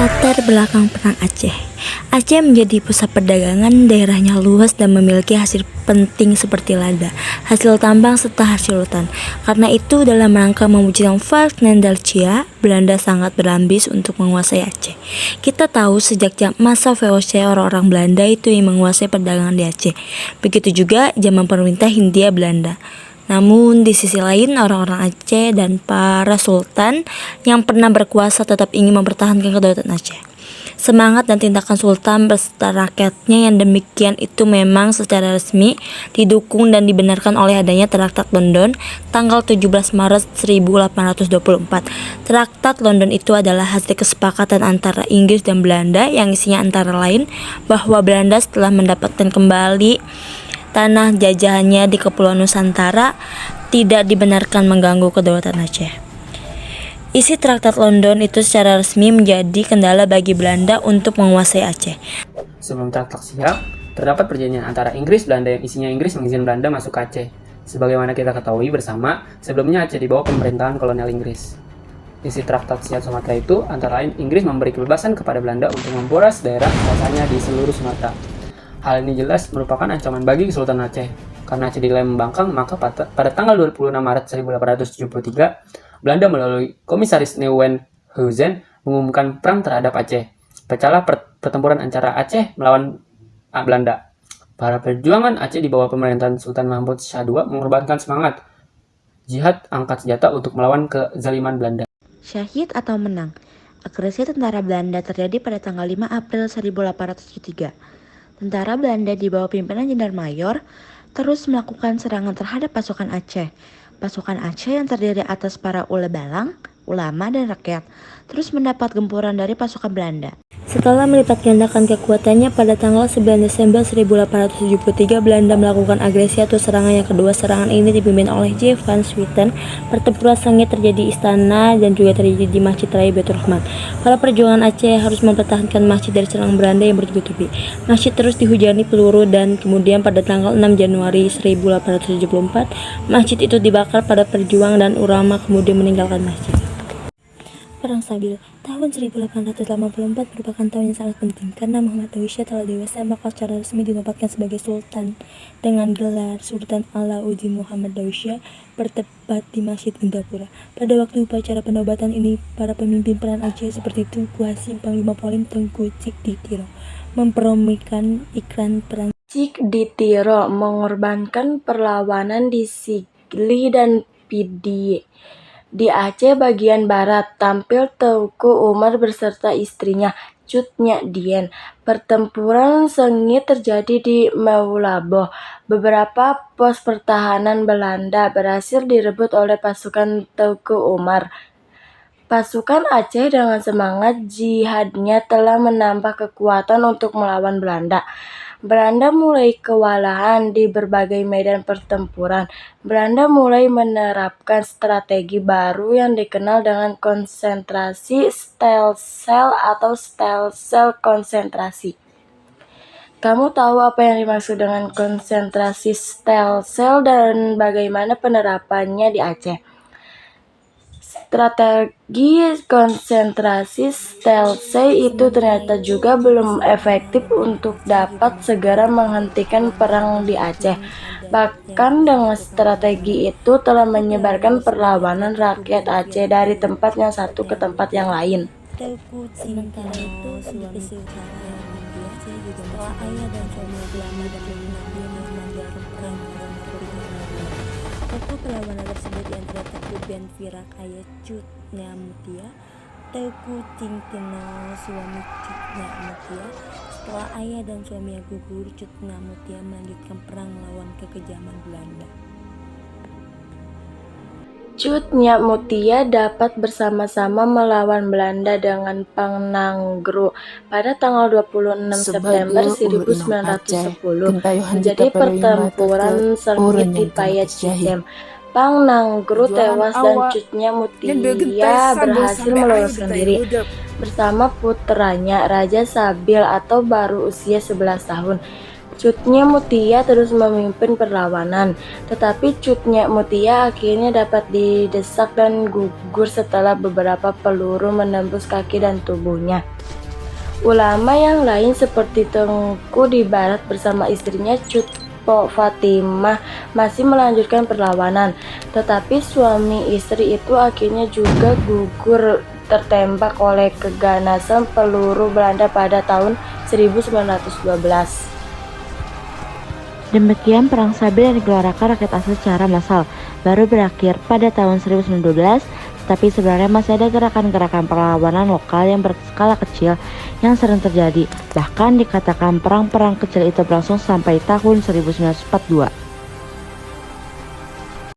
Latar belakang Perang Aceh. Aceh menjadi pusat perdagangan, daerahnya luas dan memiliki hasil penting seperti lada, hasil tambang serta hasil hutan. Karena itu, dalam rangka mewujudkan Ferdinand Chia, Belanda sangat berambis untuk menguasai Aceh. Kita tahu sejak masa VOC orang-orang Belanda itu yang menguasai perdagangan di Aceh. Begitu juga zaman pemerintah Hindia Belanda. Namun di sisi lain, orang-orang Aceh dan para sultan yang pernah berkuasa tetap ingin mempertahankan kedaulatan Aceh. Semangat dan tindakan sultan beserta rakyatnya yang demikian itu memang secara resmi didukung dan dibenarkan oleh adanya Traktat London tanggal 17 Maret 1824. Traktat London itu adalah hasil kesepakatan antara Inggris dan Belanda yang isinya antara lain bahwa Belanda setelah mendapatkan kembali tanah jajahannya di Kepulauan Nusantara tidak dibenarkan mengganggu kedaulatan Aceh. Isi Traktat London itu secara resmi menjadi kendala bagi Belanda untuk menguasai Aceh. Sebelum traktat siap, terdapat perjanjian antara Inggris Belanda yang isinya Inggris mengizinkan Belanda masuk ke Aceh. Sebagaimana kita ketahui bersama, sebelumnya Aceh di bawah pemerintahan kolonial Inggris. Isi Traktat Siap Sumatera itu antara lain Inggris memberi kebebasan kepada Belanda untuk memboras daerah kuasanya di seluruh Sumatera. Hal ini jelas merupakan ancaman bagi Kesultanan Aceh. Karena Aceh dinilai membangkang, maka pada tanggal 26 Maret 1873, Belanda melalui Komisaris Nieuwenhuizen mengumumkan perang terhadap Aceh. Pecahlah pertempuran antara Aceh melawan Belanda. Para perjuangan Aceh di bawah pemerintahan Sultan Mahmud Shah II mengorbankan semangat jihad angkat senjata untuk melawan kezaliman Belanda. Syahid atau menang. Agresi tentara Belanda terjadi pada tanggal 5 April 1873. Tentara Belanda di bawah pimpinan Jenderal Mayor terus melakukan serangan terhadap pasukan Aceh. Pasukan Aceh yang terdiri atas para ule-balang, ulama, dan rakyat terus mendapat gempuran dari pasukan Belanda. Setelah melipat gandakan kekuatannya pada tanggal 9 Desember 1873, Belanda melakukan agresi atau serangan yang kedua. Serangan ini dipimpin oleh J. van Swieten. Pertempuran sengit terjadi di istana dan juga terjadi di Masjid Raya Baitur Rahman. Para perjuangan Aceh harus mempertahankan masjid dari serangan Belanda yang bertubi-tubi. Masjid terus dihujani peluru dan kemudian pada tanggal 6 Januari 1874, masjid itu dibakar. Pada perjuang dan ulama kemudian meninggalkan masjid. Perang Sabil. Tahun 1884 merupakan tahun yang sangat penting karena Muhammad Dawisya telah dewasa, maka secara resmi dinobatkan sebagai sultan dengan gelar Sultan Alauddin Muhammad Dawisya bertempat di Masjid Gandapura. Pada waktu upacara penobatan ini, para pemimpin perang Aceh seperti Tengku Hasim, Panglima Polim Tengku Cik Ditiro mempromikan iklan perang. Cik Ditiro mengorbankan perlawanan di Sigli dan Pidi. Di Aceh bagian barat, tampil Teuku Umar beserta istrinya, Cut Nyak Dien. Pertempuran sengit terjadi di Meulaboh. Beberapa pos pertahanan Belanda berhasil direbut oleh pasukan Teuku Umar. Pasukan Aceh dengan semangat jihadnya telah menambah kekuatan untuk melawan Belanda. Belanda mulai kewalahan di berbagai medan pertempuran. Belanda mulai menerapkan strategi baru yang dikenal dengan konsentrasi stem cell atau stem cell konsentrasi. Kamu tahu apa yang dimaksud dengan konsentrasi stem cell dan bagaimana penerapannya di Aceh? Strategi konsentrasi stem cell itu ternyata juga belum efektif untuk dapat segera menghentikan perang di Aceh. Bahkan dengan strategi itu telah menyebarkan perlawanan rakyat Aceh dari tempat yang satu ke tempat yang lain. Sementara itu, di pesisir utara yang membuat saya juga setelah ayah dan suami ulama dan pemimpin yang menggelar perang melawan Belanda. Tokoh perlawanan tersebut yang antara Teuku Ben Virak ayah Cut Nyak Mutia, Teuku Cingtino suami Cut Nyak Mutia. Setelah ayah dan suaminya gugur, Cut Nyak Mutia melanjutkan perang melawan kekejaman Belanda. Cut Nyak Mutia dapat bersama-sama melawan Belanda dengan Pang Nanggru pada tanggal 26 September 1910. Menjadi pertempuran sengit di Payet Cicem. Pang Nanggru tewas dan Cut Nyak Mutia berhasil meloloskan diri bersama putranya Raja Sabil atau baru usia 11 tahun. Cutnya Mutia terus memimpin perlawanan, tetapi Cutnya Mutia akhirnya dapat didesak dan gugur setelah beberapa peluru menembus kaki dan tubuhnya. Ulama yang lain seperti Tengku di barat bersama istrinya Cutpo Fatimah masih melanjutkan perlawanan, tetapi suami istri itu akhirnya juga gugur tertembak oleh keganasan peluru Belanda pada tahun 1912. Demikian perang sabir yang digelorakan rakyat asli secara massal baru berakhir pada tahun 1912, tetapi sebenarnya masih ada gerakan-gerakan perlawanan lokal yang berskala kecil yang sering terjadi. Bahkan dikatakan perang-perang kecil itu berlangsung sampai tahun 1942.